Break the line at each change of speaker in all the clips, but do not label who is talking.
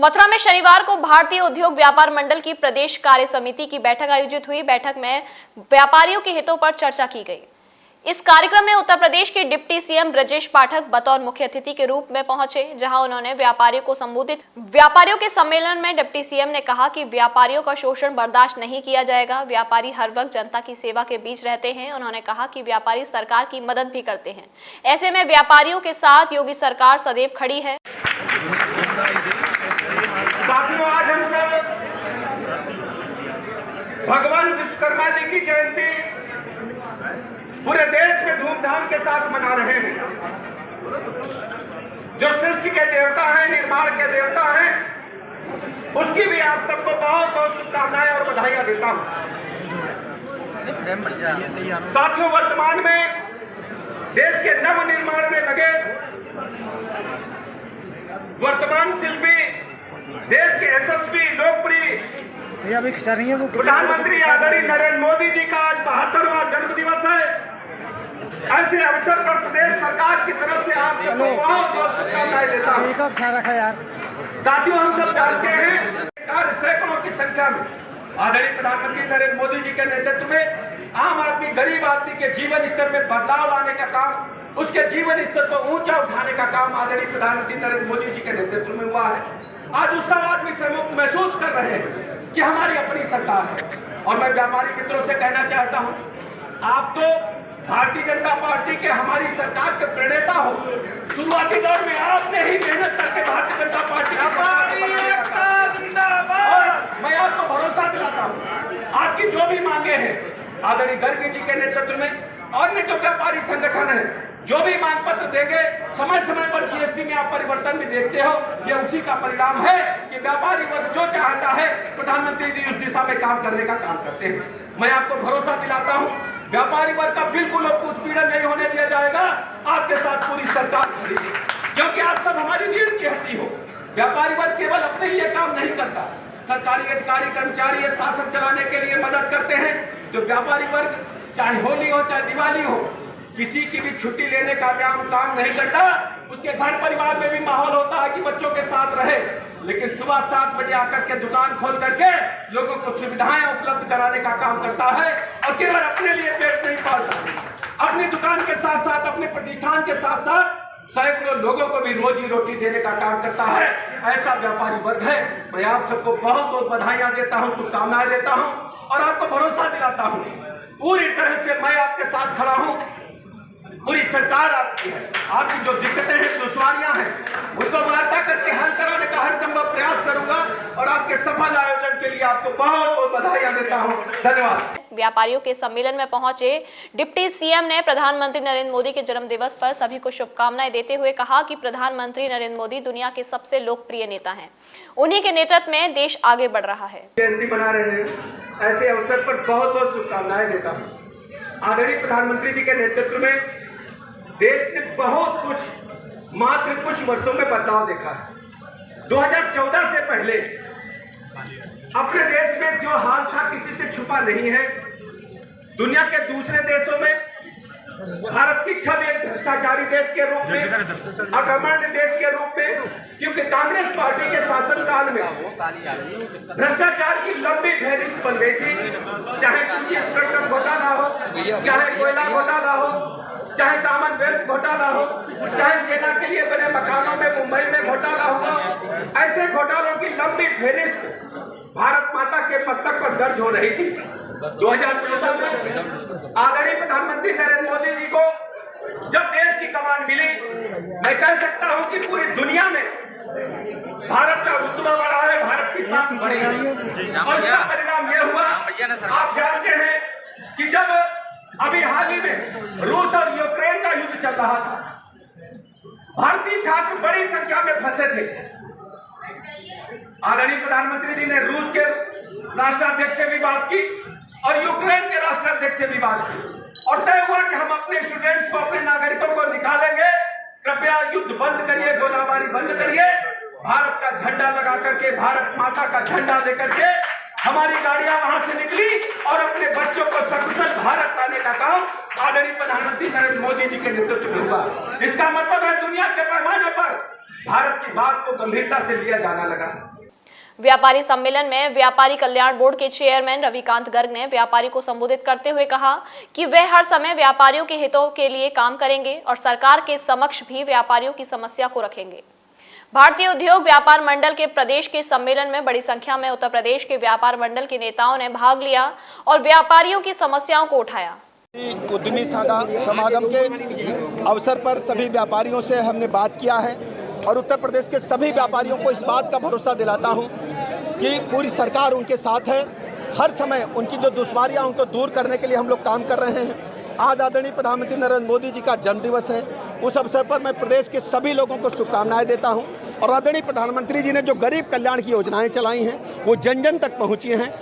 मथुरा में शनिवार को भारतीय उद्योग व्यापार मंडल की प्रदेश कार्य समिति की बैठक आयोजित हुई। बैठक में व्यापारियों के हितों पर चर्चा की गई। इस कार्यक्रम में उत्तर प्रदेश के डिप्टी सीएम ब्रजेश पाठक बतौर मुख्य अतिथि के रूप में पहुंचे, जहां उन्होंने व्यापारियों को संबोधित। व्यापारियों के सम्मेलन में डिप्टी सीएम ने कहा कि व्यापारियों का शोषण बर्दाश्त नहीं किया जाएगा। व्यापारी हर वक्त जनता की सेवा के बीच रहते हैं। उन्होंने कहा कि व्यापारी सरकार की मदद भी करते हैं। ऐसे में व्यापारियों के साथ योगी सरकार सदैव खड़ी है।
साथियों, आज हम सब भगवान विश्वकर्मा जी की जयंती पूरे देश में धूमधाम के साथ मना रहे हैं। जो सृष्टि के देवता हैं, निर्माण के देवता हैं, उसकी भी आप सबको बहुत बहुत शुभकामनाएं और बधाइयां देता हूं। साथियों, वर्तमान में देश के नव निर्माण में लगे वर्तमान शिल्पी, देश के यशस्वी लोकप्रिय प्रधानमंत्री आदरणीय नरेंद्र मोदी जी का आज 72वां जन्म दिवस है। ऐसे अवसर पर प्रदेश सरकार की तरफ से आप सबको बहुत बहुत शुभकामनाएं देता हूं। साथियों, हम सब जानते हैं कार्य सैकड़ों की संख्या में आदरणीय प्रधानमंत्री नरेंद्र मोदी जी के नेतृत्व में आम आदमी, गरीब आदमी के जीवन स्तर में बदलाव लाने का काम, उसके जीवन स्तर को ऊंचा उठाने का काम आदरणीय प्रधानमंत्री नरेंद्र मोदी जी के नेतृत्व में हुआ है। आज उस सब आदमी से महसूस कर रहे हैं कि हमारी अपनी सरकार है। और मैं व्यापारी मित्रों से कहना चाहता हूं, आप तो भारतीय जनता पार्टी के हमारी सरकार के प्रणेता हो। शुरुआती दौर में आपने ही मेहनत करके भारतीय जनता पार्टी मैं आपको भरोसा दिलाता हूं, आपकी जो भी मांगे हैं आदरणीय गर्ग जी के नेतृत्व में अन्य जो व्यापारी संगठन है, जो भी मांग पत्र देंगे, समय समय पर जीएसटी में आप परिवर्तन भी देखते हो, ये उसी का परिणाम है कि व्यापारी वर्ग जो चाहता है प्रधानमंत्री जी उस दिशा में काम करने का काम करते हैं। मैं आपको भरोसा दिलाता हूं, व्यापारी वर्ग का बिल्कुल उत्पीड़न नहीं होने दिया जाएगा। आपके साथ पूरी सरकार खड़ी है, क्योंकि आप सब हमारी रीढ़ की हड्डी हो। व्यापारी वर्ग केवल अपने लिए काम नहीं करता, सरकारी अधिकारी कर्मचारी शासन चलाने के लिए मदद करते हैं। जो व्यापारी वर्ग चाहे होली हो चाहे दिवाली हो, किसी की भी छुट्टी लेने का काम नहीं करता। उसके घर परिवार में भी माहौल होता है कि बच्चों के साथ रहे, लेकिन सुबह 7 बजे आकर के दुकान खोल करके लोगों को सुविधाएं उपलब्ध कराने का काम करता है। और केवल अपने लिए पेट नहीं पालता, अपनी दुकान के साथ साथ अपने प्रतिष्ठान के साथ साथ सैकड़ों लोगों को भी रोजी रोटी देने का काम करता है। ऐसा व्यापारी वर्ग है। मैं आप सबको बहुत बहुत बधाइयां देता हूं, शुभकामनाएं देता हूं और आपको भरोसा दिलाता हूं पूरी तरह से मैं आपके साथ खड़ा हूं। पूरी सरकार आपकी है। आपकी जो दिक्कतें हैं, दुश्वारियां हैं, उनको वार्ता करके हल कराने का हर संभव प्रयास करूंगा और आपके सफल आयोजन के लिए आपको बहुत बहुत बधाइयां देता हूं। धन्यवाद।
व्यापारियों के सम्मेलन में पहुंचे डिप्टी सीएम ने प्रधानमंत्री नरेंद्र मोदी के जन्म दिवस पर सभी को शुभकामनाएं देते हुए कहा कि प्रधानमंत्री नरेंद्र मोदी दुनिया के सबसे लोकप्रिय नेता हैं। उन्हीं के नेतृत्व में देश आगे बढ़ रहा है।
जयंती मना रहे हैं, ऐसे अवसर पर बहुत बहुत शुभकामनाएं देता हूँ। आदरणीय प्रधानमंत्री जी के नेतृत्व में देश ने बहुत कुछ मात्र कुछ वर्षों में बदलाव देखा है। 2014 से पहले अपने देश में जो हाल था किसी से छुपा नहीं है। दुनिया के दूसरे देशों में भारत की छवि एक भ्रष्टाचारी देश के रूप में, अकर्मण्य देश के रूप में, क्योंकि कांग्रेस पार्टी के शासनकाल में भ्रष्टाचार की लंबी फहरिस्त बन गई थी। चाहे पूंजी स्पेक्ट्रम घोटाला हो, चाहे कोयला घोटाला हो, चाहे कॉमनवेल्थ घोटाला हो, चाहे सेना के लिए बने मकानों में मुंबई में घोटाला होगा। ऐसे घोटालों की लंबी फहरिस्त भारत माता के मस्तक पर दर्ज हो रही थी। 2014 में आदरणीय प्रधानमंत्री नरेंद्र मोदी जी को जब देश की कमान मिली, मैं कह सकता हूं कि पूरी दुनिया में भारत का रुतबा बढ़ा है, भारत की शान बढ़ी है। और इसका परिणाम यह हुआ, आप जानते हैं कि जब अभी हाल ही में रूस और यूक्रेन का युद्ध चल रहा था, भारतीय छात्र बड़ी संख्या में फंसे थे। आदरणीय प्रधानमंत्री जी ने रूस के राष्ट्राध्यक्ष से भी बात की और यूक्रेन के राष्ट्राध्यक्ष से भी बात की और तय हुआ कि हम अपने स्टूडेंट्स को, अपने नागरिकों को निकालेंगे। कृपया युद्ध बंद करिए, गोलाबारी बंद करिए। भारत का झंडा लगा करके, भारत माता का झंडा लेकर के हमारी गाड़ियां वहां से निकली और अपने बच्चों को सकुशल भारत लाने का काम आदरणीय प्रधानमंत्री नरेंद्र मोदी जी के नेतृत्व में हुआ। इसका मतलब है दुनिया के पैमाने पर भारत की बात को गंभीरता से लिया जाना लगा।
व्यापारी सम्मेलन में व्यापारी कल्याण बोर्ड के चेयरमैन रविकांत गर्ग ने व्यापारी को संबोधित करते हुए कहा कि वे हर समय व्यापारियों के हितों के लिए काम करेंगे और सरकार के समक्ष भी व्यापारियों की समस्या को रखेंगे। भारतीय उद्योग व्यापार मंडल के प्रदेश के सम्मेलन में बड़ी संख्या में उत्तर प्रदेश के व्यापार मंडल के नेताओं ने भाग लिया और व्यापारियों की समस्याओं को उठाया।
उद्यमी समागम के अवसर पर सभी व्यापारियों से हमने बात किया है और उत्तर प्रदेश के सभी व्यापारियों को इस बात का भरोसा दिलाता हूं कि पूरी सरकार उनके साथ है। हर समय उनकी जो दुश्वारियां उनको दूर करने के लिए हम लोग काम कर रहे हैं। आज आदरणीय प्रधानमंत्री नरेंद्र मोदी जी का जन्मदिवस है। उस अवसर पर मैं प्रदेश के सभी लोगों को शुभकामनाएं देता हूं और आदरणीय प्रधानमंत्री जी ने जो गरीब कल्याण की योजनाएं चलाई हैं वो जन जन तक पहुंची हैं।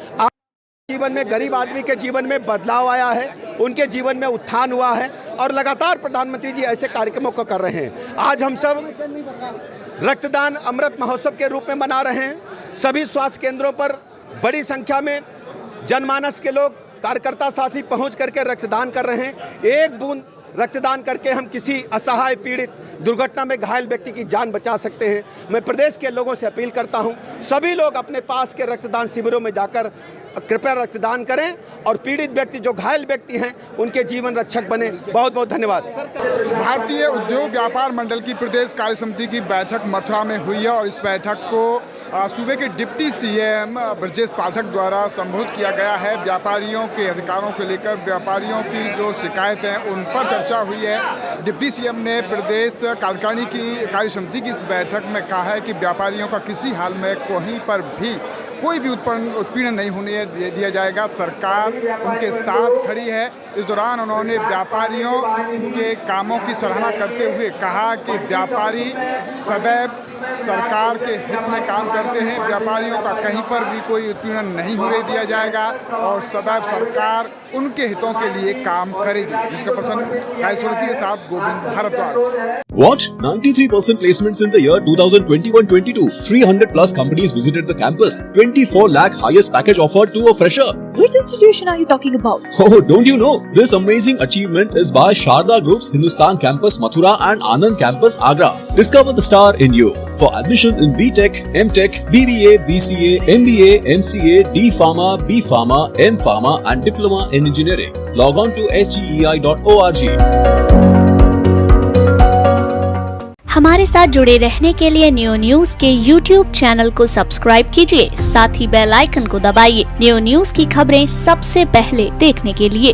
जीवन में गरीब आदमी के जीवन में बदलाव आया है, उनके जीवन में उत्थान हुआ है और लगातार प्रधानमंत्री जी ऐसे कार्यक्रमों को कर रहे हैं। आज हम सब रक्तदान अमृत महोत्सव के रूप में मना रहे हैं। सभी स्वास्थ्य केंद्रों पर बड़ी संख्या में जनमानस के लोग कार्यकर्ता साथी पहुंच करके रक्तदान कर रहे हैं। एक बूंद रक्तदान करके हम किसी असहाय पीड़ित दुर्घटना में घायल व्यक्ति की जान बचा सकते हैं। मैं प्रदेश के लोगों से अपील करता हूं, सभी लोग अपने पास के रक्तदान शिविरों में जाकर कृपया रक्तदान करें और पीड़ित व्यक्ति जो घायल व्यक्ति हैं उनके जीवन रक्षक बने। बहुत बहुत धन्यवाद।
भारतीय उद्योग व्यापार मंडल की प्रदेश कार्य समिति की बैठक मथुरा में हुई है और इस बैठक को सूबे के डिप्टी सीएम ब्रजेश पाठक द्वारा संबोधित किया गया है। व्यापारियों के अधिकारों को लेकर व्यापारियों की जो शिकायतें हैं उन पर चर्चा हुई है। डिप्टी सीएम ने प्रदेश कार्यकारिणी की कार्य समिति की इस बैठक में कहा है कि व्यापारियों का किसी हाल में कहीं पर भी कोई भी उत्पीड़न नहीं होने दिया जाएगा। सरकार उनके साथ खड़ी है। इस दौरान उन्होंने व्यापारियों के कामों की सराहना करते हुए कहा कि व्यापारी सदैव सरकार के हित में काम करते हैं। व्यापारियों का कहीं पर भी कोई उत्पीड़न नहीं होने दिया जाएगा और सदैव सरकार उनके हितों के लिए काम करेगी। जिसका प्रश्न रायसोलती के साथ Govind Bhardwaj.
Watch 93% placements in the year 2021-22. 300 plus companies visited the campus. 24 lakh highest package offered to a fresher.
Which institution are you talking about?
Oh, don't you know? This amazing achievement is by Sharda Group's Hindustan Campus Mathura and Anand Campus Agra. Discover the star in you. For admission in BTech, MTech, BBA, BCA, MBA, MCA, D Pharma, B Pharma, M Pharma and Diploma in Engineering. Log on to sgei.org.
हमारे साथ जुड़े रहने के लिए new news के YouTube channel को subscribe कीजिए, साथ ही बेल आइकन को दबाइए न्यू न्यूज की खबरें सबसे पहले देखने के लिए।